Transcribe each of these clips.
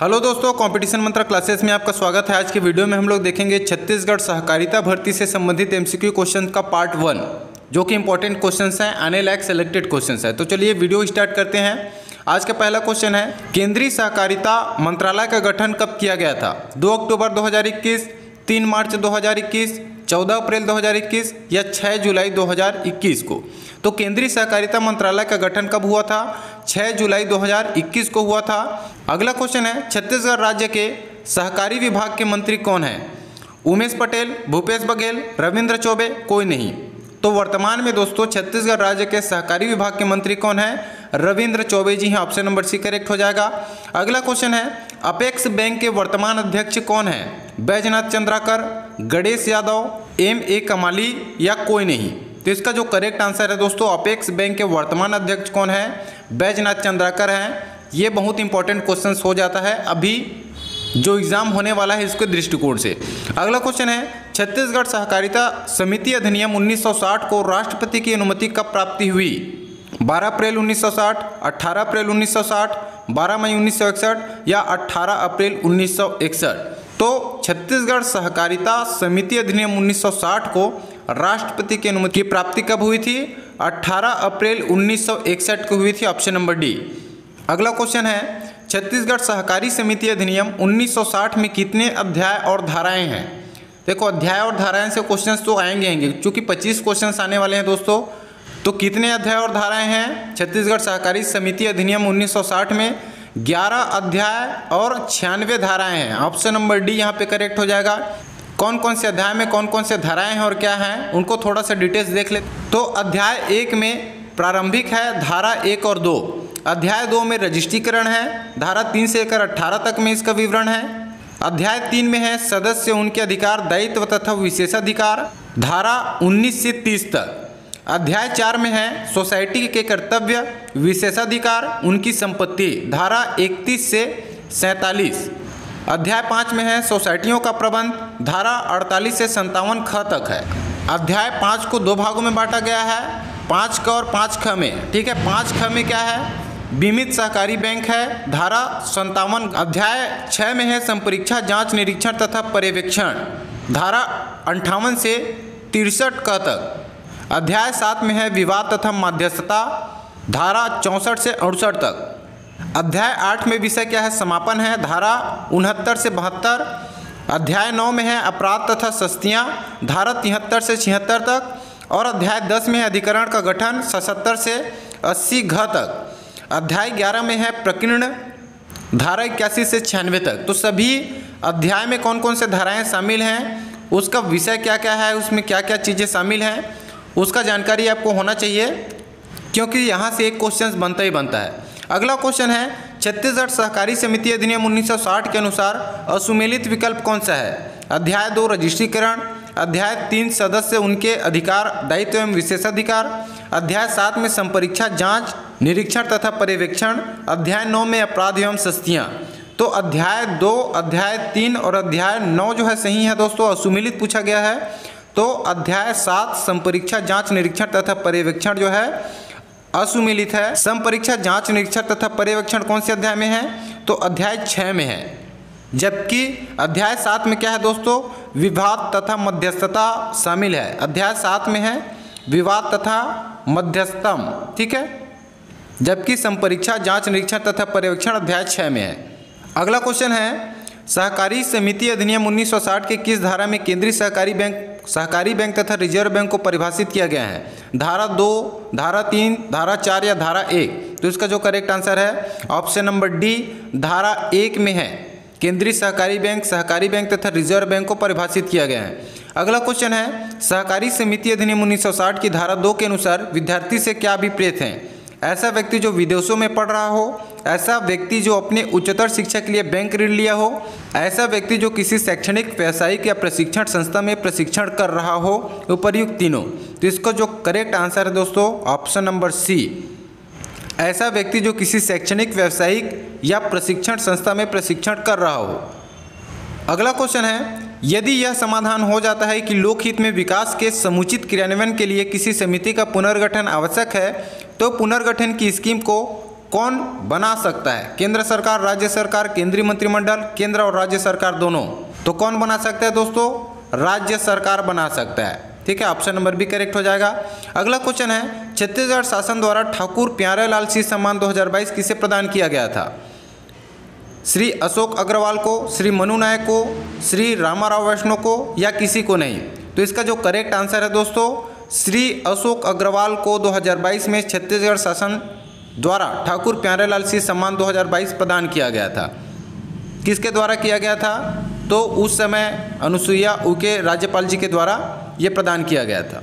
Hello दोस्तों, competition मंत्रा classes में आपका स्वागत है। आज के वीडियो में हम लोग देखेंगे छत्तीसगढ़ सहकारिता भर्ती से संबंधित एमसीक्यू क्वेश्चन का पार्ट 1, जो कि इंपॉर्टेंट क्वेश्चंस हैं, आने लायक सेलेक्टेड क्वेश्चंस है। तो चलिए वीडियो स्टार्ट करते हैं। आज का पहला क्वेश्चन है, केंद्रीय सहकारिता मंत्रालय का गठन कब किया गया था? 2 अक्टूबर 2021, 3 मार्च 2021, 14 अप्रैल 2021 या 6 जुलाई 2021 को? तो केंद्रीय सहकारिता मंत्रालय का गठन कब हुआ था? 6 जुलाई 2021 को हुआ था। अगला क्वेश्चन है, छत्तीसगढ़ राज्य के सहकारी विभाग के मंत्री कौन हैं? उमेश पटेल, भूपेश बघेल, रविंद्र चौबे, कोई नहीं। तो वर्तमान में दोस्तों छत्तीसगढ़ राज्य के सहकारी विभाग के मंत्री कौन हैं? रविंद्र चौबे जी हैं। ऑप्शन नंबर सी करेक्ट हो जाएगा। अगला क्वेश्चन है, अपेक्स बैंक के वर्तमान अध्यक्ष कौन हैं? बैजनाथ चंद्राकर, गणेश यादव, M.A. कमाली या कोई नहीं? तो इसका जो करेक्ट आंसर है दोस्तों, अपेक्स बैंक के वर्तमान अध्यक्ष कौन है? बैजनाथ चंद्राकर हैं। ये बहुत इंपॉर्टेंट क्वेश्चन हो जाता है अभी जो एग्जाम होने वाला है इसके दृष्टिकोण से। अगला क्वेश्चन है, छत्तीसगढ़ सहकारिता समिति अधिनियम 1960 को राष्ट्रपति की अनुमति कब प्राप्ति हुई? 12 अप्रैल 1960, 18 अप्रैल 1960, 12 मई 1961 या 18 अप्रैल 1961? तो छत्तीसगढ़ सहकारिता समिति अधिनियम 1960 को राष्ट्रपति की अनुमति की प्राप्ति कब हुई थी? 18 अप्रैल 1961 को हुई थी। Option number D. अगला क्वेश्चन है, छत्तीसगढ़ सहकारी समिति अधिनियम 1960 में कितने अध्याय और धाराएं हैं? देखो, अध्याय और धाराएं से क्वेश्चंस तो आएंगे क्योंकि 25 क्वेश्चंस आने वाले हैं दोस्तों। तो कितने अध्याय और धाराएं हैं छत्तीसगढ़ सहकारी समिति अधिनियम 1960 में? 11 अध्याय और 96 धाराएं हैं। ऑप्शन नंबर डी यहाँ पे करेक्ट हो जाएगा। कौन कौन से अध्याय में कौन कौन से धाराएं हैं और क्या हैं, उनको थोड़ा सा डिटेल्स देख ले। तो अध्याय 1 में प्रारंभिक है, धारा 1 और 2। अध्याय 2 में रजिस्ट्रीकरण है, धारा 3 से लेकर 18 तक में इसका विवरण है। अध्याय 3 में है सदस्य, उनके अधिकार, दायित्व तथा विशेषाधिकार, धारा 19 से 30 तक। अध्याय 4 में है सोसाइटी के कर्तव्य, विशेषाधिकार, उनकी संपत्ति, धारा 31 से 47। अध्याय 5 में है सोसाइटियों का प्रबंध, धारा 48 से 57 ख तक है। अध्याय 5 को 2 भागों में बांटा गया है, 5 क और 5 ख में। ठीक है, 5 ख में क्या है? बीमित सहकारी बैंक है, धारा 57। अध्याय 6 में है संपरीक्षा, जांच, निरीक्षण तथा पर्यवेक्षण, धारा 58 से 63 क तक। अध्याय 7 में है विवाद तथा मध्यस्थता, धारा 64 से 68 तक। अध्याय 8 में विषय क्या है? समापन है, धारा 69 से 72। अध्याय 9 में है अपराध तथा सस्तियाँ, धारा 73 से 76 तक। और अध्याय 10 में है अधिकरण का गठन, 77 से 80 घ तक। अध्याय 11 में है प्रकीर्ण, धारा 81 से 96 तक। तो सभी अध्याय में कौन कौन से धाराएं शामिल हैं, उसका विषय क्या क्या है, उसमें क्या क्या चीज़ें शामिल हैं, उसका जानकारी आपको होना चाहिए, क्योंकि यहाँ से एक क्वेश्चन बनता ही बनता है। अगला क्वेश्चन है, छत्तीसगढ़ सहकारी समिति अधिनियम 1960 के अनुसार असुमेलित विकल्प कौन सा है? अध्याय 2 रजिस्ट्रीकरण, अध्याय 3 सदस्य, उनके अधिकार, दायित्व एवं विशेषाधिकार, अध्याय 7 में संपरीक्षा, जांच, निरीक्षण तथा पर्यवेक्षण, अध्याय 9 में अपराध एवं सस्तियाँ। तो अध्याय 2, अध्याय 3 और अध्याय 9 जो है सही है दोस्तों, असुमेलित पूछा गया है। तो अध्याय 7 संपरीक्षा, जांच, निरीक्षण तथा पर्यवेक्षण जो है असुमेलित है। संपरीक्षा, जांच, निरीक्षण तथा पर्यवेक्षण कौन से अध्याय में है? तो अध्याय 6 में है। जबकि अध्याय 7 में क्या है दोस्तों? विवाद तथा मध्यस्थता शामिल है। अध्याय 7 में है विवाद तथा मध्यस्थम, ठीक है। जबकि संपरीक्षा, जांच, निरीक्षण तथा पर्यवेक्षण अध्याय 6 में है। अगला क्वेश्चन है, सहकारी समिति अधिनियम 1960 के किस धारा में केंद्रीय सहकारी बैंक तथा रिजर्व बैंक को परिभाषित किया गया है? धारा 2, धारा 3, धारा 4 या धारा 1? तो इसका जो करेक्ट आंसर है ऑप्शन नंबर डी, धारा 1 में है। केंद्रीय सहकारी बैंक तथा रिजर्व बैंक को परिभाषित किया गया है। अगला क्वेश्चन है, सहकारी समिति अधिनियम 1960 की धारा 2 के अनुसार विद्यार्थी से क्या अभिप्रेत हैं? ऐसा व्यक्ति जो विदेशों में पढ़ रहा हो, ऐसा व्यक्ति जो अपने उच्चतर शिक्षा के लिए बैंक ऋण लिया हो, ऐसा व्यक्ति जो किसी शैक्षणिक, व्यावसायिक या प्रशिक्षण संस्था में प्रशिक्षण कर रहा हो, उपर्युक्त तीनों। तो इसका जो करेक्ट आंसर है दोस्तों ऑप्शन नंबर सी, ऐसा व्यक्ति जो किसी शैक्षणिक, व्यावसायिक या प्रशिक्षण संस्था में प्रशिक्षण कर रहा हो। अगला क्वेश्चन है, यदि यह समाधान हो जाता है कि लोकहित में विकास के समुचित क्रियान्वयन के लिए किसी समिति का पुनर्गठन आवश्यक है, तो पुनर्गठन की स्कीम को कौन बना सकता है? केंद्र सरकार, राज्य सरकार, केंद्रीय मंत्रिमंडल, केंद्र और राज्य सरकार दोनों। तो कौन बना सकता है दोस्तों? राज्य सरकार बना सकता है। ठीक है, ऑप्शन नंबर बी करेक्ट हो जाएगा। अगला क्वेश्चन है, छत्तीसगढ़ शासन द्वारा ठाकुर प्यारेलाल सिंह सम्मान 2022 किसे प्रदान किया गया था? श्री अशोक अग्रवाल को, श्री मनु नायक को, श्री रामाराव वैष्णव को, या किसी को नहीं? तो इसका जो करेक्ट आंसर है दोस्तों, श्री अशोक अग्रवाल को 2022 में छत्तीसगढ़ शासन द्वारा ठाकुर प्यारेलाल सिंह सम्मान 2022 प्रदान किया गया था। किसके द्वारा किया गया था? तो उस समय अनुसुईया उइके राज्यपाल जी के द्वारा ये प्रदान किया गया था।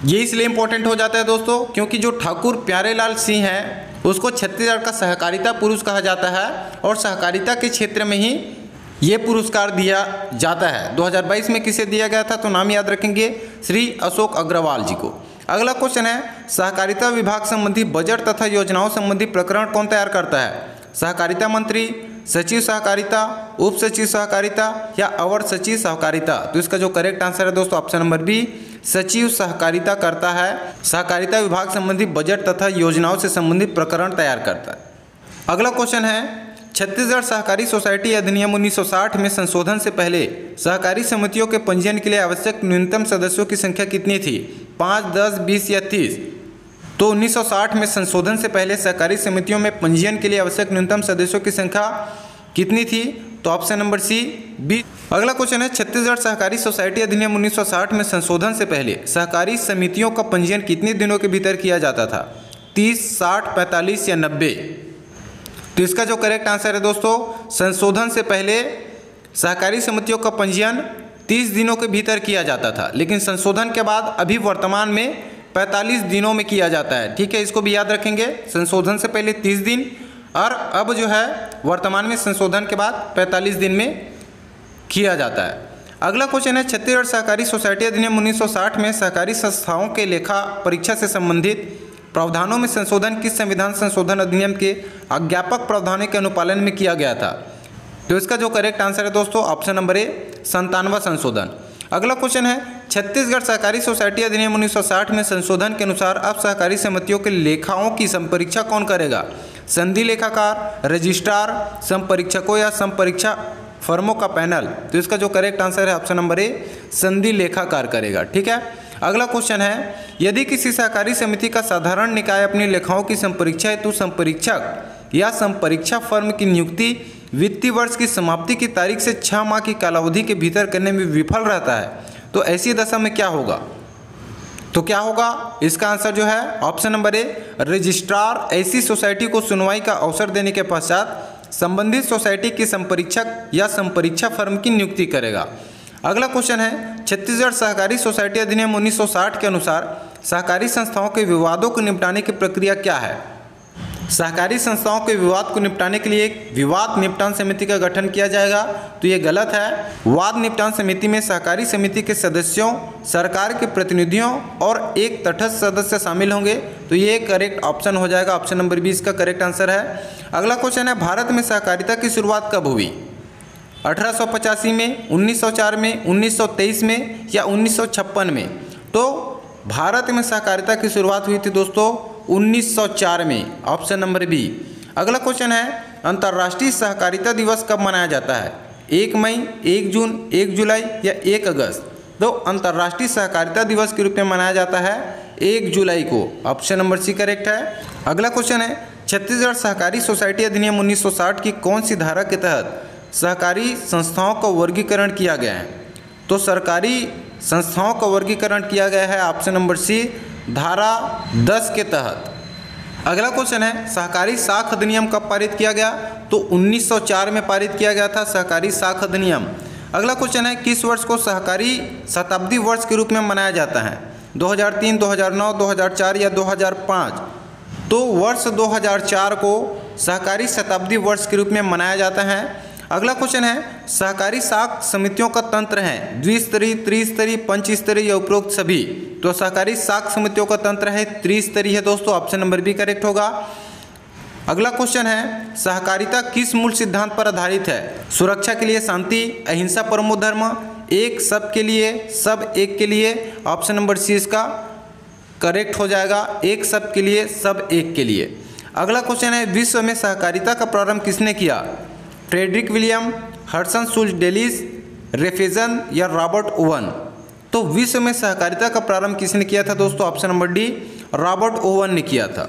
ये इसलिए इम्पोर्टेंट हो जाता है दोस्तों क्योंकि जो ठाकुर प्यारेलाल सिंह है उसको छत्तीसगढ़ का सहकारिता पुरुष कहा जाता है और सहकारिता के क्षेत्र में ही ये पुरस्कार दिया जाता है। 2022 में किसे दिया गया था? तो नाम याद रखेंगे, श्री अशोक अग्रवाल जी को। अगला क्वेश्चन है, सहकारिता विभाग संबंधी बजट तथा योजनाओं संबंधी प्रकरण कौन तैयार करता है? सहकारिता मंत्री, सचिव सहकारिता, उप सचिव सहकारिता, या अवर सचिव सहकारिता? तो इसका जो करेक्ट आंसर है दोस्तों, ऑप्शन नंबर बी, सचिव सहकारिता करता है। सहकारिता विभाग संबंधी बजट तथा योजनाओं से संबंधित प्रकरण तैयार करता है। अगला क्वेश्चन है, छत्तीसगढ़ सहकारी सोसाइटी अधिनियम 1960 में संशोधन से पहले सहकारी समितियों के पंजीयन के लिए आवश्यक न्यूनतम सदस्यों की संख्या कितनी थी? 5, 10, 20 या 30? तो 1960 में संशोधन से पहले सहकारी समितियों में पंजीयन के लिए आवश्यक न्यूनतम सदस्यों की संख्या कितनी थी? तो ऑप्शन नंबर सी, 20। अगला क्वेश्चन है, छत्तीसगढ़ सहकारी सोसाइटी अधिनियम 1960 में संशोधन से पहले सहकारी समितियों का पंजीयन कितने दिनों के भीतर किया जाता था? 30, 60, 45 या 90? तो इसका जो करेक्ट आंसर है दोस्तों, संशोधन से पहले सहकारी समितियों का पंजीयन 30 दिनों के भीतर किया जाता था, लेकिन संशोधन के बाद अभी वर्तमान में 45 दिनों में किया जाता है। ठीक है, इसको भी याद रखेंगे, संशोधन से पहले 30 दिन और अब जो है वर्तमान में संशोधन के बाद 45 दिन में किया जाता है। अगला क्वेश्चन है, छत्तीसगढ़ सहकारी सोसाइटी अधिनियम 1960 में सहकारी संस्थाओं के लेखा परीक्षा से संबंधित प्रावधानों में संशोधन किस संविधान संशोधन अधिनियम के अज्ञापक प्रावधानों के अनुपालन में किया गया था? तो इसका जो करेक्ट आंसर है दोस्तों, ऑप्शन नंबर ए, 97वां संशोधन। अगला क्वेश्चन है, छत्तीसगढ़ सहकारी सोसाइटी अधिनियम 1960 में संशोधन के अनुसार अब सहकारी समितियों के लेखाओं की संपरीक्षा कौन करेगा? संधि लेखाकार, रजिस्ट्रार, संपरीक्षकों या संपरीक्षा फर्मों का पैनल? तो इसका जो करेक्ट आंसर है ऑप्शन नंबर ए, संधि लेखाकार करेगा। ठीक है, अगला क्वेश्चन है, यदि किसी सहकारी समिति का साधारण निकाय अपनी लेखाओं की संपरीक्षा हेतु संपरीक्षक या संपरीक्षा फर्म की नियुक्ति वित्तीय वर्ष की समाप्ति की तारीख से 6 माह की कालावधि के भीतर करने में विफल रहता है, तो ऐसी दशा में क्या होगा? तो क्या होगा? इसका आंसर जो है ऑप्शन नंबर ए, रजिस्ट्रार ऐसी सोसाइटी को सुनवाई का अवसर देने के पश्चात संबंधित सोसाइटी की संपरीक्षक या संपरीक्षा फर्म की नियुक्ति करेगा। अगला क्वेश्चन है, छत्तीसगढ़ सहकारी सोसाइटी अधिनियम 1960 के अनुसार सहकारी संस्थाओं के विवादों को निपटाने की प्रक्रिया क्या है? सहकारी संस्थाओं के विवाद को निपटाने के लिए एक विवाद निपटान समिति का गठन किया जाएगा, तो ये गलत है। वाद निपटान समिति में सहकारी समिति के सदस्यों, सरकार के प्रतिनिधियों और एक तटस्थ सदस्य शामिल होंगे, तो ये करेक्ट ऑप्शन हो जाएगा, ऑप्शन नंबर 20 का करेक्ट आंसर है। अगला क्वेश्चन है, भारत में सहकारिता की शुरुआत कब हुई? 1885 में, 1904 में, 1923 में या 1956 में? तो भारत में सहकारिता की शुरुआत हुई थी दोस्तों 1904 में, ऑप्शन नंबर बी। अगला क्वेश्चन है, अंतर्राष्ट्रीय सहकारिता दिवस कब मनाया जाता है? 1 मई, 1 जून, 1 जुलाई या 1 अगस्त? तो अंतर्राष्ट्रीय सहकारिता दिवस के रूप में मनाया जाता है 1 जुलाई को, ऑप्शन नंबर सी करेक्ट है। अगला क्वेश्चन है, छत्तीसगढ़ सहकारी सोसाइटी अधिनियम 1960 की कौन सी धारा के तहत सहकारी संस्थाओं का वर्गीकरण किया गया है? तो सरकारी संस्थाओं का वर्गीकरण किया गया है ऑप्शन नंबर सी, धारा 10 के तहत। अगला क्वेश्चन है, सहकारी साख अधिनियम कब पारित किया गया? तो 1904 में पारित किया गया था सहकारी साख अधिनियम। अगला क्वेश्चन है, किस वर्ष को सहकारी शताब्दी वर्ष के रूप में मनाया जाता है? 2003, 2009, 2004 या 2005? तो वर्ष 2004 को सहकारी शताब्दी वर्ष के रूप में मनाया जाता है। अगला क्वेश्चन है, सहकारी साख समितियों का तंत्र है द्विस्तरीय, त्रिस्तरीय, पंचस्तरीय या उपरोक्त सभी? तो सहकारी साख समितियों का तंत्र है त्रिस्तरीय है दोस्तों, ऑप्शन नंबर बी करेक्ट होगा। अगला क्वेश्चन है, सहकारिता किस मूल सिद्धांत पर आधारित है? सुरक्षा के लिए शांति, अहिंसा परमो धर्म, एक सब के लिए, सब एक के लिए? ऑप्शन नंबर सी इसका करेक्ट हो जाएगा, एक सब के लिए, सब एक के लिए। अगला क्वेश्चन है, विश्व में सहकारिता का प्रारंभ किसने किया? फ्रेडरिक विलियम, हडसन शुल्ट्ज डेलिस, रेफेजन या रॉबर्ट ओवन? तो विश्व में सहकारिता का प्रारंभ किसने किया था दोस्तों? Option number D, Robert oven ने किया था।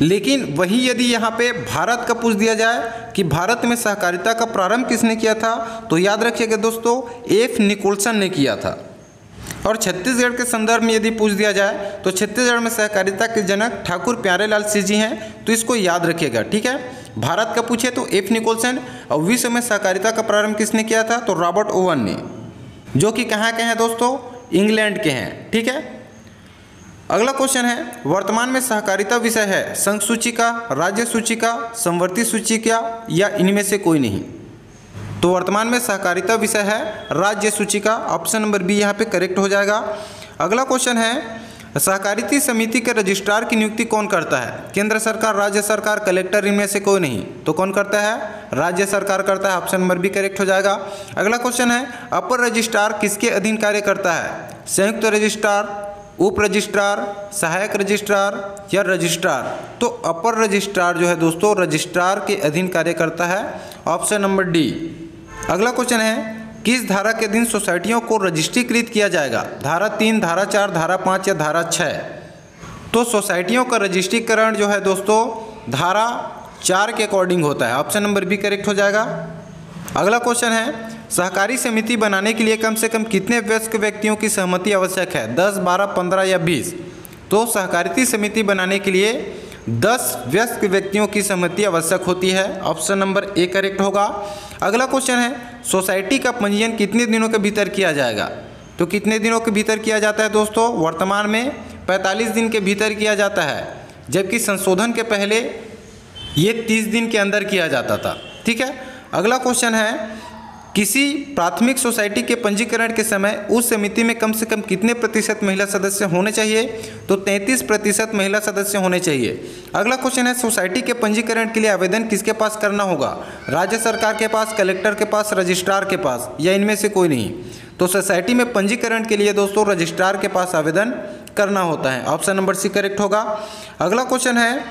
लेकिन वही यदि यहाँ पे भारत का पूछ दिया जाए कि भारत में सहकारिता का प्रारंभ किसने किया था, तो याद रखिएगा दोस्तों, एफ निकोलसन ने किया था। और छत्तीसगढ़ के संदर्भ में यदि पूछ दिया जाए तो छत्तीसगढ़ में सहकारिता के जनक ठाकुर प्यारेलाल सिंह जी हैं, तो इसको याद रखिएगा, ठीक है। भारत का पूछे तो एफ निकोलसन, और विश्व में सहकारिता का प्रारंभ किसने किया था? तो रॉबर्ट ओवन ने, जो कि कहाँ के हैं दोस्तों? इंग्लैंड के हैं, ठीक है। अगला क्वेश्चन है, वर्तमान में सहकारिता विषय है संघ सूचिका, राज्य सूचिका, समवर्ती सूचिका या इनमें से कोई नहीं? तो वर्तमान में सहकारिता विषय है राज्य सूचिका, ऑप्शन नंबर बी यहाँ पे करेक्ट हो जाएगा। अगला क्वेश्चन है, सहकारिता समिति के रजिस्ट्रार की नियुक्ति कौन करता है? केंद्र सरकार, राज्य सरकार, कलेक्टर, इनमें से कोई नहीं? तो कौन करता है? राज्य सरकार करता है, ऑप्शन नंबर बी करेक्ट हो जाएगा। अगला क्वेश्चन है, अपर रजिस्ट्रार किसके अधीन कार्य करता है? संयुक्त रजिस्ट्रार, उप रजिस्ट्रार, सहायक रजिस्ट्रार या रजिस्ट्रार? तो अपर रजिस्ट्रार जो है दोस्तों रजिस्ट्रार के अधीन कार्य करता है, ऑप्शन नंबर डी। अगला क्वेश्चन है, किस धारा के अधीन सोसाइटियों को रजिस्ट्रीकृत किया जाएगा? धारा 3, धारा 4, धारा 5 या धारा 6? तो सोसाइटियों का रजिस्ट्रीकरण जो है दोस्तों धारा 4 के अकॉर्डिंग होता है, ऑप्शन नंबर बी करेक्ट हो जाएगा। अगला क्वेश्चन है, सहकारी समिति बनाने के लिए कम से कम कितने वयस्क व्यक्तियों की सहमति आवश्यक है? 10, 12, 15 या 20? तो सहकारिता समिति बनाने के लिए 10 वयस्क व्यक्तियों की सहमति आवश्यक होती है, ऑप्शन नंबर ए करेक्ट होगा। अगला क्वेश्चन है, सोसाइटी का पंजीयन कितने दिनों के भीतर किया जाएगा? तो कितने दिनों के भीतर किया जाता है दोस्तों? वर्तमान में 45 दिन के भीतर किया जाता है, जबकि संशोधन के पहले ये 30 दिन के अंदर किया जाता था, ठीक है। अगला क्वेश्चन है, किसी प्राथमिक सोसाइटी के पंजीकरण के समय उस समिति में कम से कम कितने प्रतिशत महिला सदस्य होने चाहिए? तो 33% महिला सदस्य होने चाहिए। अगला क्वेश्चन है, सोसाइटी के पंजीकरण के लिए आवेदन किसके पास करना होगा? राज्य सरकार के पास, कलेक्टर के पास, रजिस्ट्रार के पास या इनमें से कोई नहीं? तो सोसाइटी में पंजीकरण के लिए दोस्तों रजिस्ट्रार के पास आवेदन करना होता है, ऑप्शन नंबर सी करेक्ट होगा। अगला क्वेश्चन है,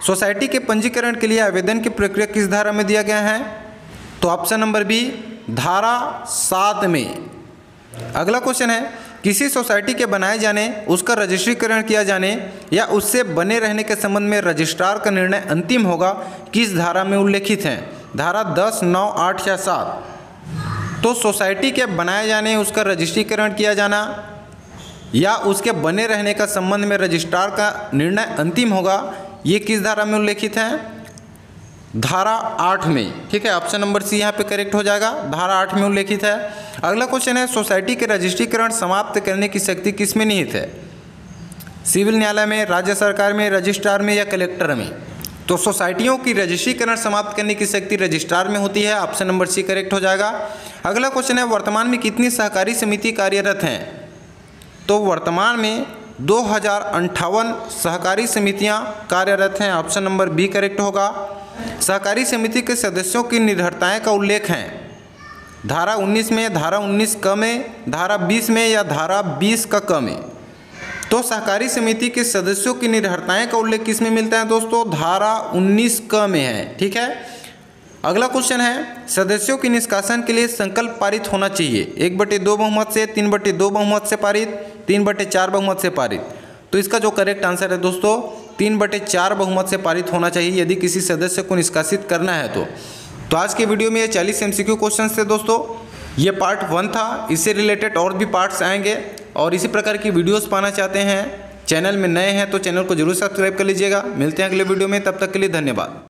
सोसाइटी के पंजीकरण के लिए आवेदन की प्रक्रिया किस धारा में दिया गया है? तो ऑप्शन नंबर बी, धारा 7 में। अगला क्वेश्चन है, किसी सोसाइटी के बनाए जाने, उसका रजिस्ट्रीकरण किया जाने या उससे बने रहने के संबंध में रजिस्ट्रार का निर्णय अंतिम होगा किस धारा में उल्लेखित है? धारा 10, 9, 8 या 7? तो सोसाइटी के बनाए जाने, उसका रजिस्ट्रीकरण किया जाना या उसके बने रहने का संबंध में रजिस्ट्रार का निर्णय अंतिम होगा, ये किस धारा में उल्लेखित है? धारा 8 में, ठीक है। ऑप्शन नंबर सी यहाँ पे करेक्ट हो जाएगा, धारा 8 में उल्लेखित है। अगला क्वेश्चन है, सोसाइटी के रजिस्ट्रीकरण समाप्त करने की शक्ति किस में निहित है? सिविल न्यायालय में, राज्य सरकार में, रजिस्ट्रार में या कलेक्टर में? तो सोसाइटियों की रजिस्ट्रीकरण समाप्त करने की शक्ति रजिस्ट्रार में होती है, ऑप्शन नंबर सी करेक्ट हो जाएगा। अगला क्वेश्चन है, वर्तमान में कितनी सहकारी समिति कार्यरत हैं? तो वर्तमान में 2058 सहकारी समितियां कार्यरत हैं, ऑप्शन नंबर बी करेक्ट होगा। सहकारी समिति के सदस्यों की निर्भरताएं का उल्लेख है धारा 19 में, धारा 19 क में, धारा 20 में या धारा 20 का क में? तो सहकारी समिति के सदस्यों की निर्भरताएं का उल्लेख किस में मिलता है दोस्तों? धारा 19 क में है, ठीक है। अगला क्वेश्चन है, सदस्यों के निष्कासन के लिए संकल्प पारित होना चाहिए 1/2 बहुमत से, 3/2 बहुमत से पारित, 3/4 बहुमत से पारित? तो इसका जो करेक्ट आंसर है दोस्तों 3/4 बहुमत से पारित होना चाहिए यदि किसी सदस्य को निष्कासित करना है तो आज के वीडियो में ये 40 MCQ क्वेश्चन थे दोस्तों। ये पार्ट 1 था, इससे रिलेटेड और भी पार्ट्स आएंगे। और इसी प्रकार की वीडियोस पाना चाहते हैं, चैनल में नए हैं तो चैनल को जरूर सब्सक्राइब कर लीजिएगा। मिलते हैं अगले वीडियो में, तब तक के लिए धन्यवाद।